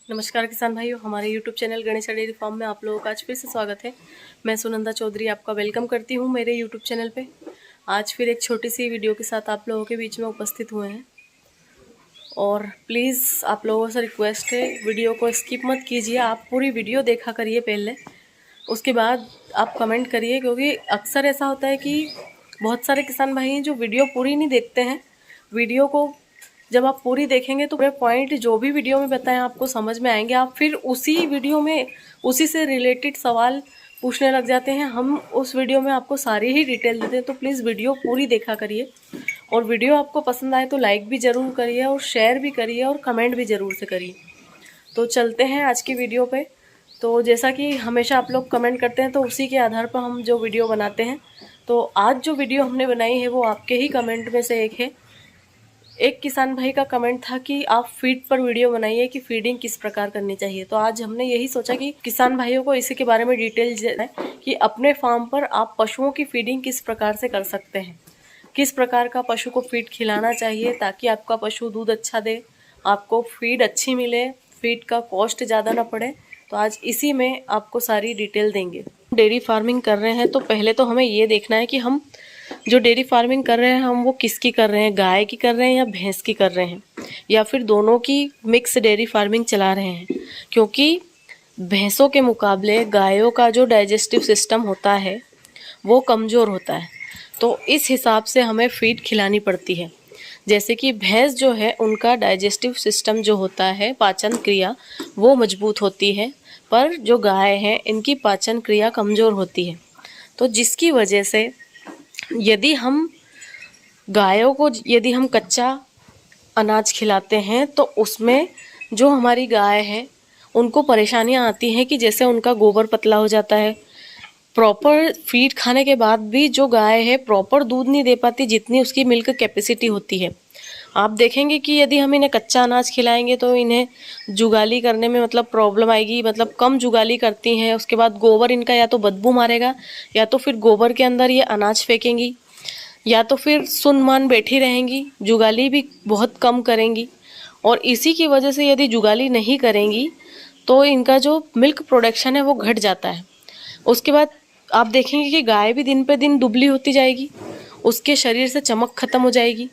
नमस्कार किसान भाइयों, हमारे YouTube channel Ganesh dairy farm में आप लोगों का आज फिर से स्वागत है। मैं सुनंदा चौधरी आपका वेलकम करती हूं मेरे YouTube चैनल पे। आज फिर एक छोटी सी वीडियो के साथ आप लोगों के बीच में उपस्थित हुए हैं और प्लीज़ आप लोगों से रिक्वेस्ट है, वीडियो को स्किप मत कीजिए। आप पूरी वीडियो देखा करिए पहले, उसके बाद आप कमेंट करिए, क्योंकि अक्सर ऐसा होता है कि बहुत सारे किसान भाई हैं जो वीडियो पूरी नहीं देखते हैं। वीडियो को जब आप पूरी देखेंगे तो पूरे पॉइंट जो भी वीडियो में बताएं आपको समझ में आएंगे। आप फिर उसी वीडियो में उसी से रिलेटेड सवाल पूछने लग जाते हैं। हम उस वीडियो में आपको सारी ही डिटेल देते हैं, तो प्लीज़ वीडियो पूरी देखा करिए। और वीडियो आपको पसंद आए तो लाइक भी ज़रूर करिए और शेयर भी करिए और कमेंट भी ज़रूर से करिए। तो चलते हैं आज की वीडियो पे। तो जैसा कि हमेशा आप लोग कमेंट करते हैं, तो उसी के आधार पर हम जो वीडियो बनाते हैं। तो आज जो वीडियो हमने बनाई है वो आपके ही कमेंट में से एक है। एक किसान भाई का कमेंट था कि आप फीड पर वीडियो बनाइए कि फीडिंग किस प्रकार करनी चाहिए। तो आज हमने यही सोचा कि किसान भाइयों को इसी के बारे में डिटेल जाए कि अपने फार्म पर आप पशुओं की फीडिंग किस प्रकार से कर सकते हैं, किस प्रकार का पशु को फीड खिलाना चाहिए ताकि आपका पशु दूध अच्छा दे, आपको फीड अच्छी मिले, फीड का कॉस्ट ज़्यादा ना पड़े। तो आज इसी में आपको सारी डिटेल देंगे। डेयरी फार्मिंग कर रहे हैं तो पहले तो हमें ये देखना है कि हम जो डेयरी फार्मिंग कर रहे हैं हम वो किसकी कर रहे हैं, गाय की कर रहे हैं या भैंस की कर रहे हैं, या फिर दोनों की मिक्स डेयरी फार्मिंग चला रहे हैं। क्योंकि भैंसों के मुकाबले गायों का जो डाइजेस्टिव सिस्टम होता है वो कमज़ोर होता है, तो इस हिसाब से हमें फीड खिलानी पड़ती है। जैसे कि भैंस जो है उनका डाइजेस्टिव सिस्टम जो होता है, पाचन क्रिया, वो मजबूत होती है, पर जो गाय है इनकी पाचन क्रिया कमज़ोर होती है। तो जिसकी वजह से यदि हम गायों को यदि हम कच्चा अनाज खिलाते हैं तो उसमें जो हमारी गाय है उनको परेशानियां आती हैं कि जैसे उनका गोबर पतला हो जाता है। प्रॉपर फीड खाने के बाद भी जो गाय है प्रॉपर दूध नहीं दे पाती जितनी उसकी मिल्क कैपेसिटी होती है। आप देखेंगे कि यदि हम इन्हें कच्चा अनाज खिलाएंगे तो इन्हें जुगाली करने में मतलब प्रॉब्लम आएगी, मतलब कम जुगाली करती हैं। उसके बाद गोबर इनका या तो बदबू मारेगा, या तो फिर गोबर के अंदर ये अनाज फेंकेंगी, या तो फिर सुनमान बैठी रहेंगी, जुगाली भी बहुत कम करेंगी। और इसी की वजह से यदि जुगाली नहीं करेंगी तो इनका जो मिल्क प्रोडक्शन है वो घट जाता है। उसके बाद आप देखेंगे कि गाय भी दिन पे दिन दुबली होती जाएगी, उसके शरीर से चमक खत्म हो जाएगी।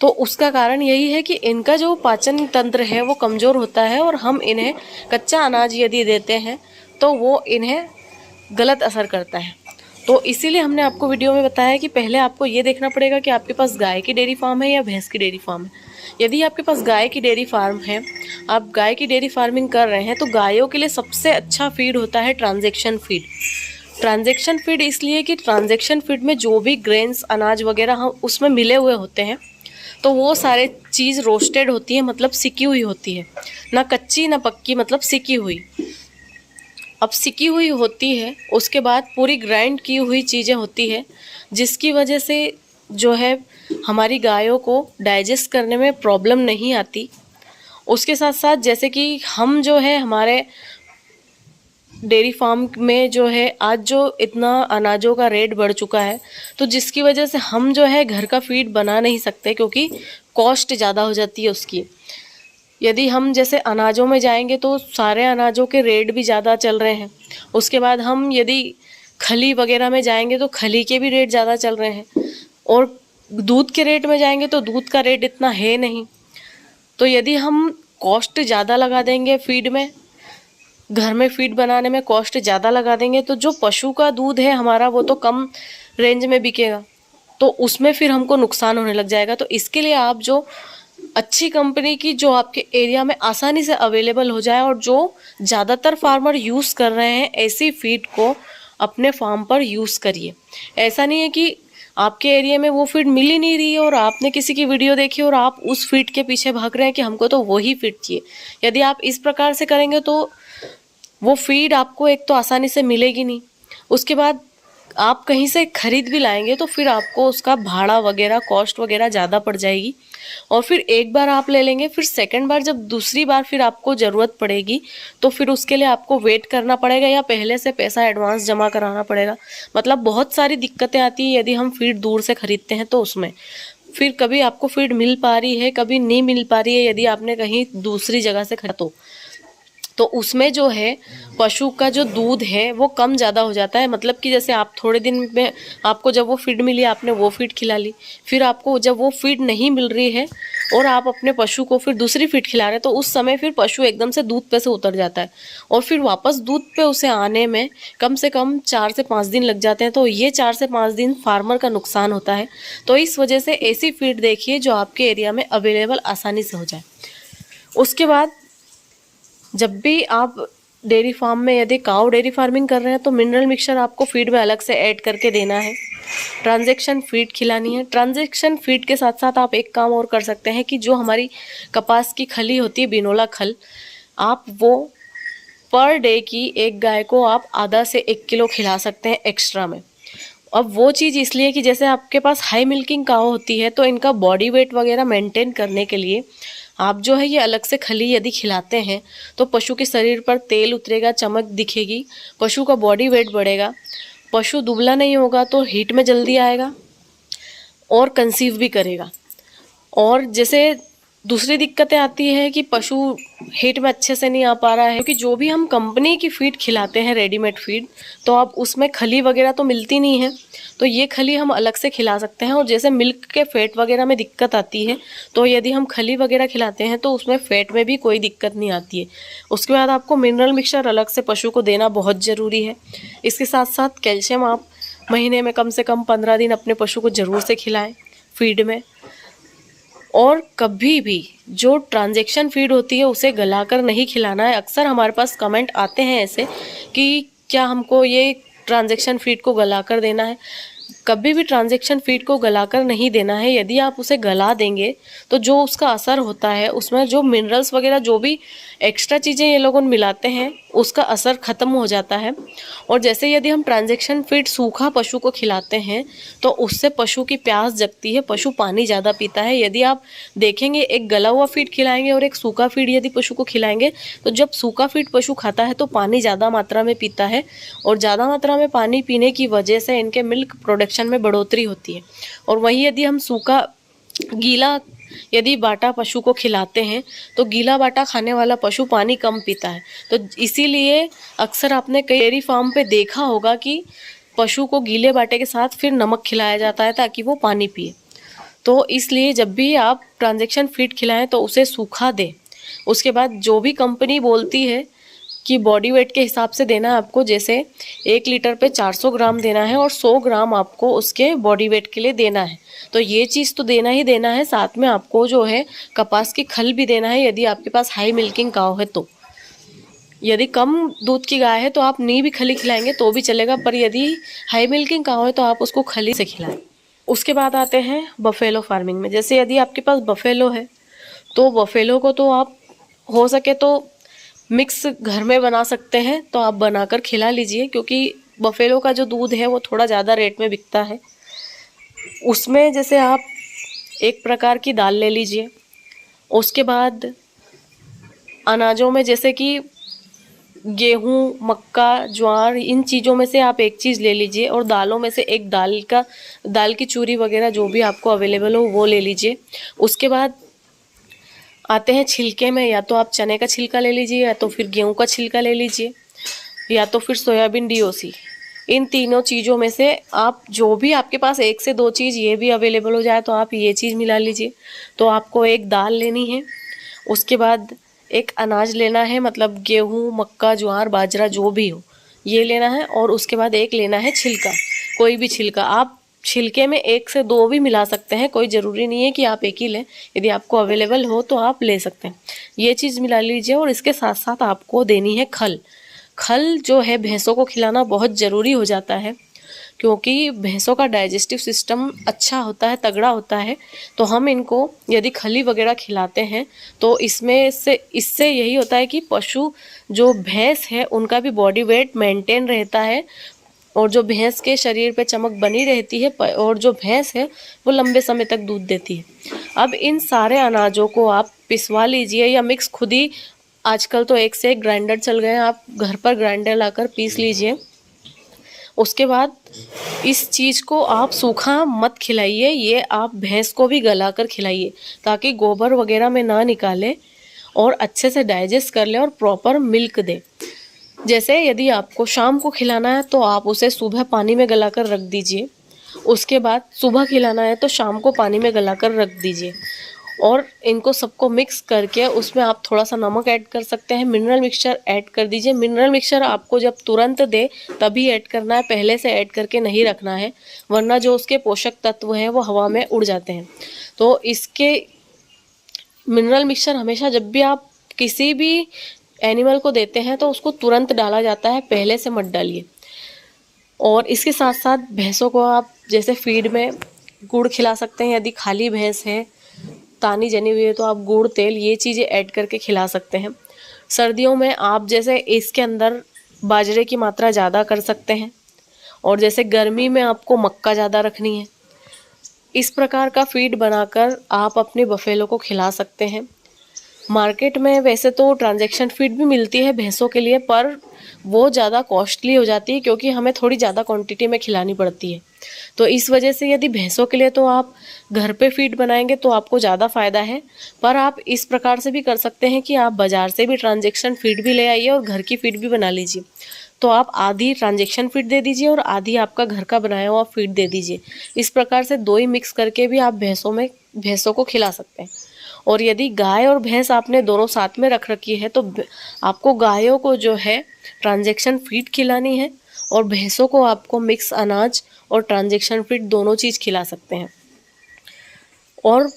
तो उसका कारण यही है कि इनका जो पाचन तंत्र है वो कमज़ोर होता है, और हम इन्हें कच्चा अनाज यदि देते हैं तो वो इन्हें गलत असर करता है। तो इसीलिए हमने आपको वीडियो में बताया कि पहले आपको ये देखना पड़ेगा कि आपके पास गाय की डेयरी फार्म है या भैंस की डेयरी फार्म है। यदि आपके पास गाय की डेयरी फार्म है, आप गाय की डेयरी फार्मिंग कर रहे हैं, तो गायों के लिए सबसे अच्छा फीड होता है ट्रांजैक्शन फीड। ट्रांजैक्शन फीड इसलिए कि ट्रांजैक्शन फीड में जो भी ग्रेन्स अनाज वगैरह हम उसमें मिले हुए होते हैं, तो वो सारे चीज़ रोस्टेड होती है, मतलब सिकी हुई होती है, ना कच्ची ना पक्की, मतलब सिकी हुई। अब सिकी हुई होती है, उसके बाद पूरी ग्राइंड की हुई चीज़ें होती है, जिसकी वजह से जो है हमारी गायों को डाइजेस्ट करने में प्रॉब्लम नहीं आती। उसके साथ साथ जैसे कि हम जो है हमारे डेयरी फार्म में जो है आज जो इतना अनाजों का रेट बढ़ चुका है, तो जिसकी वजह से हम जो है घर का फीड बना नहीं सकते, क्योंकि कॉस्ट ज़्यादा हो जाती है उसकी। यदि हम जैसे अनाजों में जाएंगे तो सारे अनाजों के रेट भी ज़्यादा चल रहे हैं। उसके बाद हम यदि खली वगैरह में जाएंगे तो खली के भी रेट ज़्यादा चल रहे हैं, और दूध के रेट में जाएंगे तो दूध का रेट इतना है नहीं। तो यदि हम कॉस्ट ज़्यादा लगा देंगे फीड में, घर में फीड बनाने में कॉस्ट ज़्यादा लगा देंगे, तो जो पशु का दूध है हमारा वो तो कम रेंज में बिकेगा, तो उसमें फिर हमको नुकसान होने लग जाएगा। तो इसके लिए आप जो अच्छी कंपनी की जो आपके एरिया में आसानी से अवेलेबल हो जाए और जो ज़्यादातर फार्मर यूज़ कर रहे हैं, ऐसी फीड को अपने फार्म पर यूज़ करिए। ऐसा नहीं है कि आपके एरिया में वो फीड मिल ही नहीं रही है और आपने किसी की वीडियो देखी और आप उस फीड के पीछे भाग रहे हैं कि हमको तो वही फीड चाहिए। यदि आप इस प्रकार से करेंगे तो वो फीड आपको एक तो आसानी से मिलेगी नहीं, उसके बाद आप कहीं से खरीद भी लाएंगे तो फिर आपको उसका भाड़ा वगैरह कॉस्ट वगैरह ज़्यादा पड़ जाएगी। और फिर एक बार आप ले लेंगे, फिर सेकंड बार जब दूसरी बार फिर आपको ज़रूरत पड़ेगी तो फिर उसके लिए आपको वेट करना पड़ेगा या पहले से पैसा एडवांस जमा कराना पड़ेगा। मतलब बहुत सारी दिक्कतें आती है यदि हम फीड दूर से खरीदते हैं तो उसमें फिर कभी आपको फीड मिल पा रही है, कभी नहीं मिल पा रही है, यदि आपने कहीं दूसरी जगह से खरीदा तो उसमें जो है पशु का जो दूध है वो कम ज़्यादा हो जाता है। मतलब कि जैसे आप थोड़े दिन में आपको जब वो फीड मिली, आपने वो फीड खिला ली, फिर आपको जब वो फीड नहीं मिल रही है और आप अपने पशु को फिर दूसरी फीड खिला रहे हैं, तो उस समय फिर पशु एकदम से दूध पे से उतर जाता है और फिर वापस दूध पे उसे आने में कम से कम 4 से 5 दिन लग जाते हैं। तो ये 4 से 5 दिन फार्मर का नुकसान होता है। तो इस वजह से ऐसी फीड देखिए जो आपके एरिया में अवेलेबल आसानी से हो जाए। उसके बाद जब भी आप डेयरी फार्म में यदि काऊ डेयरी फार्मिंग कर रहे हैं तो मिनरल मिक्सचर आपको फीड में अलग से ऐड करके देना है। ट्रांजैक्शन फीड खिलानी है। ट्रांजैक्शन फीड के साथ साथ आप एक काम और कर सकते हैं कि जो हमारी कपास की खली होती है, बिनोला खल, आप वो पर डे की एक गाय को आप आधा से 1 किलो खिला सकते हैं एक्स्ट्रा में। अब वो चीज़ इसलिए कि जैसे आपके पास हाई मिल्किंग काऊ होती है तो इनका बॉडी वेट वगैरह मेंटेन करने के लिए आप जो है ये अलग से खली यदि खिलाते हैं तो पशु के शरीर पर तेल उतरेगा, चमक दिखेगी, पशु का बॉडी वेट बढ़ेगा, पशु दुबला नहीं होगा तो हीट में जल्दी आएगा और कंसीव भी करेगा। और जैसे दूसरी दिक्कतें आती है कि पशु हीट में अच्छे से नहीं आ पा रहा है, क्योंकि जो भी हम कंपनी की फीड खिलाते हैं रेडीमेड फीड, तो अब उसमें खली वगैरह तो मिलती नहीं है, तो ये खली हम अलग से खिला सकते हैं। और जैसे मिल्क के फैट वगैरह में दिक्कत आती है तो यदि हम खली वगैरह खिलाते हैं तो उसमें फैट में भी कोई दिक्कत नहीं आती है। उसके बाद आपको मिनरल मिक्सचर अलग से पशु को देना बहुत ज़रूरी है। इसके साथ साथ कैल्शियम आप महीने में कम से कम 15 दिन अपने पशु को ज़रूर से खिलाएँ फीड में। और कभी भी जो ट्रांजैक्शन फीड होती है उसे गलाकर नहीं खिलाना है। अक्सर हमारे पास कमेंट आते हैं ऐसे कि क्या हमको ये ट्रांजैक्शन फीड को गलाकर देना है। कभी भी ट्रांजैक्शन फीड को गलाकर नहीं देना है। यदि आप उसे गला देंगे तो जो उसका असर होता है उसमें जो मिनरल्स वगैरह जो भी एक्स्ट्रा चीज़ें ये लोग मिलाते हैं उसका असर ख़त्म हो जाता है। और जैसे यदि हम ट्रांजैक्शन फीड सूखा पशु को खिलाते हैं तो उससे पशु की प्यास जगती है, पशु पानी ज़्यादा पीता है। यदि आप देखेंगे एक गला हुआ फीड खिलाएंगे और एक सूखा फीड यदि पशु को खिलाएंगे तो जब सूखा फीड पशु खाता है तो पानी ज़्यादा मात्रा में पीता है और ज़्यादा मात्रा में पानी पीने की वजह से इनके मिल्क प्रोडक्शन में बढ़ोतरी होती है। और वहीं यदि हम सूखा गीला यदि बाटा पशु को खिलाते हैं तो गीला बाटा खाने वाला पशु पानी कम पीता है। तो इसीलिए अक्सर आपने कई डेयरी फार्म पे देखा होगा कि पशु को गीले बाटे के साथ फिर नमक खिलाया जाता है ताकि वो पानी पिए। तो इसलिए जब भी आप ट्रांजैक्शन फीड खिलाएं तो उसे सूखा दें। उसके बाद जो भी कंपनी बोलती है कि बॉडी वेट के हिसाब से देना है आपको, जैसे 1 लीटर पे 400 ग्राम देना है और 100 ग्राम आपको उसके बॉडी वेट के लिए देना है, तो ये चीज़ तो देना ही देना है। साथ में आपको जो है कपास की खल भी देना है यदि आपके पास हाई मिल्किंग काऊ है तो। यदि कम दूध की गाय है तो आप नहीं भी खली खिलाएंगे तो भी चलेगा, पर यदि हाई मिल्किंग काऊ है तो आप उसको खली से खिलाएं। उसके बाद आते हैं बफेलो फार्मिंग में। जैसे यदि आपके पास बफेलो है तो बफेलो को तो आप हो सके तो मिक्स घर में बना सकते हैं, तो आप बनाकर खिला लीजिए, क्योंकि बफेलो का जो दूध है वो थोड़ा ज़्यादा रेट में बिकता है। उसमें जैसे आप एक प्रकार की दाल ले लीजिए। उसके बाद अनाजों में जैसे कि गेहूँ, मक्का, ज्वार, इन चीज़ों में से आप एक चीज़ ले लीजिए और दालों में से एक दाल की चूरी वगैरह जो भी आपको अवेलेबल हो वो ले लीजिए। उसके बाद आते हैं छिलके में, या तो आप चने का छिलका ले लीजिए या तो फिर गेहूं का छिलका ले लीजिए या तो फिर सोयाबीन डीओसी। इन तीनों चीज़ों में से आप जो भी आपके पास 1 से 2 चीज़ ये भी अवेलेबल हो जाए तो आप ये चीज़ मिला लीजिए। तो आपको एक दाल लेनी है, उसके बाद एक अनाज लेना है, मतलब गेहूँ, मक्का, ज्वार, बाजरा जो भी हो ये लेना है, और उसके बाद एक लेना है छिलका, कोई भी छिलका। आप छिलके में 1 से 2 भी मिला सकते हैं, कोई ज़रूरी नहीं है कि आप एक ही लें, यदि आपको अवेलेबल हो तो आप ले सकते हैं। ये चीज़ मिला लीजिए और इसके साथ साथ आपको देनी है खल। खल जो है भैंसों को खिलाना बहुत ज़रूरी हो जाता है, क्योंकि भैंसों का डाइजेस्टिव सिस्टम अच्छा होता है, तगड़ा होता है। तो हम इनको यदि खली वगैरह खिलाते हैं तो इससे यही होता है कि पशु जो भैंस है उनका भी बॉडी वेट मेंटेन रहता है और जो भैंस के शरीर पे चमक बनी रहती है और जो भैंस है वो लंबे समय तक दूध देती है। अब इन सारे अनाजों को आप पिसवा लीजिए या मिक्स खुद ही, आजकल तो 1 से 1 ग्राइंडर चल गए हैं, आप घर पर ग्राइंडर लाकर पीस लीजिए। उसके बाद इस चीज़ को आप सूखा मत खिलाइए, ये आप भैंस को भी गलाकर खिलाइए ताकि गोबर वगैरह में ना निकाले और अच्छे से डाइजेस्ट कर ले और प्रॉपर मिल्क दे। जैसे यदि आपको शाम को खिलाना है तो आप उसे सुबह पानी में गलाकर रख दीजिए, उसके बाद सुबह खिलाना है तो शाम को पानी में गलाकर रख दीजिए और इनको सबको मिक्स करके उसमें आप थोड़ा सा नमक ऐड कर सकते हैं, मिनरल मिक्सचर ऐड कर दीजिए। मिनरल मिक्सचर आपको जब तुरंत दे तभी ऐड करना है, पहले से ऐड करके नहीं रखना है, वरना जो उसके पोषक तत्व हैं वो हवा में उड़ जाते हैं। तो इसके मिनरल मिक्सचर हमेशा जब भी आप किसी भी एनिमल को देते हैं तो उसको तुरंत डाला जाता है, पहले से मत डालिए। और इसके साथ साथ भैंसों को आप जैसे फीड में गुड़ खिला सकते हैं, यदि खाली भैंस है, तानी जनी हुई है, तो आप गुड़, तेल, ये चीज़ें ऐड करके खिला सकते हैं। सर्दियों में आप जैसे इसके अंदर बाजरे की मात्रा ज़्यादा कर सकते हैं और जैसे गर्मी में आपको मक्का ज़्यादा रखनी है, इस प्रकार का फीड बनाकर आप अपने बफेलो को खिला सकते हैं। मार्केट में वैसे तो ट्रांजैक्शन फीड भी मिलती है भैंसों के लिए, पर वो ज़्यादा कॉस्टली हो जाती है क्योंकि हमें थोड़ी ज़्यादा क्वांटिटी में खिलानी पड़ती है। तो इस वजह से यदि भैंसों के लिए तो आप घर पे फीड बनाएंगे तो आपको ज़्यादा फ़ायदा है, पर आप इस प्रकार से भी कर सकते हैं कि आप बाज़ार से भी ट्रांजैक्शन फीड भी ले आइए और घर की फीड भी बना लीजिए। तो आप आधी ट्रांजैक्शन फीड दे दीजिए और आधी आपका घर का बनाया हुआ फीड दे दीजिए। इस प्रकार से दो ही मिक्स करके भी आप भैंसों को खिला सकते हैं। और यदि गाय और भैंस आपने दोनों साथ में रख रखी है तो आपको गायों को जो है ट्रांजैक्शन फीड खिलानी है और भैंसों को आपको मिक्स अनाज और ट्रांजैक्शन फीड दोनों चीज़ खिला सकते हैं। और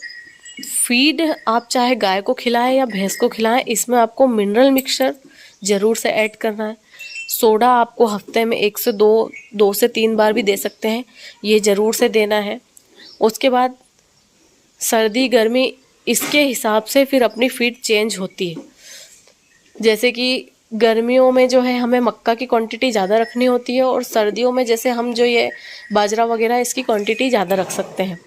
फीड आप चाहे गाय को खिलाएं या भैंस को खिलाएं, इसमें आपको मिनरल मिक्सचर ज़रूर से ऐड करना है। सोडा आपको हफ्ते में 1 से 2 से 3 बार भी दे सकते हैं, ये ज़रूर से देना है। उसके बाद सर्दी गर्मी इसके हिसाब से फिर अपनी फीड चेंज होती है। जैसे कि गर्मियों में जो है हमें मक्का की क्वांटिटी ज़्यादा रखनी होती है और सर्दियों में जैसे हम जो ये बाजरा वगैरह इसकी क्वांटिटी ज़्यादा रख सकते हैं।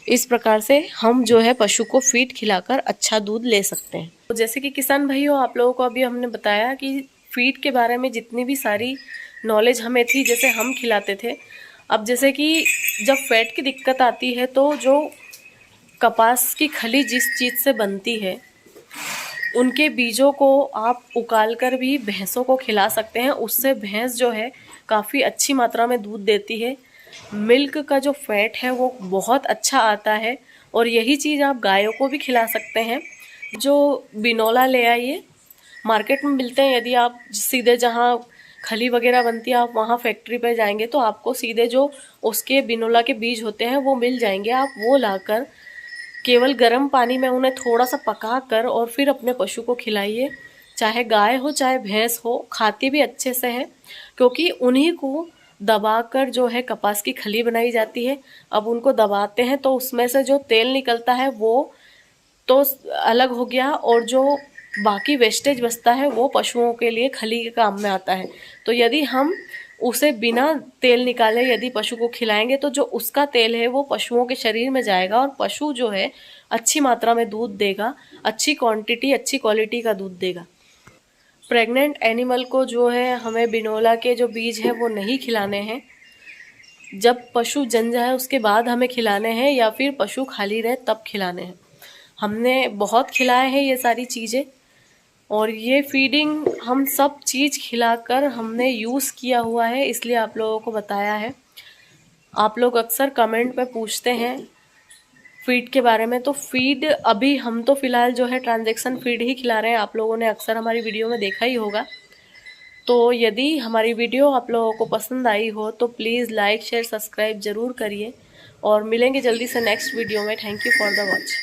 इस प्रकार से हम जो है पशु को फीड खिलाकर अच्छा दूध ले सकते हैं। तो जैसे कि किसान भाइयों, आप लोगों को अभी हमने बताया कि फीड के बारे में जितनी भी सारी नॉलेज हमें थी, जैसे हम खिलाते थे। अब जैसे कि जब फैट की दिक्कत आती है तो जो कपास की खली जिस चीज़ से बनती है उनके बीजों को आप उकाल कर भी भैंसों को खिला सकते हैं। उससे भैंस जो है काफ़ी अच्छी मात्रा में दूध देती है, मिल्क का जो फैट है वो बहुत अच्छा आता है। और यही चीज़ आप गायों को भी खिला सकते हैं। जो बिनोला ले आइए, मार्केट में मिलते हैं। यदि आप सीधे जहाँ खली वगैरह बनती है आप वहाँ फैक्ट्री पे जाएंगे तो आपको सीधे जो उसके बिनोला के बीज होते हैं वो मिल जाएंगे। आप वो लाकर केवल गर्म पानी में उन्हें थोड़ा सा पका कर और फिर अपने पशु को खिलाइए। चाहे गाय हो चाहे भैंस हो, खाती भी अच्छे से है क्योंकि उन्हीं को दबाकर जो है कपास की खली बनाई जाती है। अब उनको दबाते हैं तो उसमें से जो तेल निकलता है वो तो अलग हो गया और जो बाकी वेस्टेज बचता है वो पशुओं के लिए खली के काम में आता है। तो यदि हम उसे बिना तेल निकाले यदि पशु को खिलाएंगे तो जो उसका तेल है वो पशुओं के शरीर में जाएगा और पशु जो है अच्छी मात्रा में दूध देगा, अच्छी क्वांटिटी अच्छी क्वालिटी का दूध देगा। प्रेग्नेंट एनिमल को जो है हमें बिनोला के जो बीज है वो नहीं खिलाने हैं। जब पशु जन जाए उसके बाद हमें खिलाने हैं या फिर पशु खाली रहे तब खिलाने हैं। हमने बहुत खिलाए हैं ये सारी चीज़ें और ये फीडिंग हम सब चीज़ खिलाकर हमने यूज़ किया हुआ है, इसलिए आप लोगों को बताया है। आप लोग अक्सर कमेंट पे पूछते हैं फीड के बारे में, तो फीड अभी हम तो फ़िलहाल जो है ट्रांजैक्शन फीड ही खिला रहे हैं। आप लोगों ने अक्सर हमारी वीडियो में देखा ही होगा। तो यदि हमारी वीडियो आप लोगों को पसंद आई हो तो प्लीज़ लाइक शेयर सब्सक्राइब ज़रूर करिए और मिलेंगे जल्दी से नेक्स्ट वीडियो में। Thank you for the watch.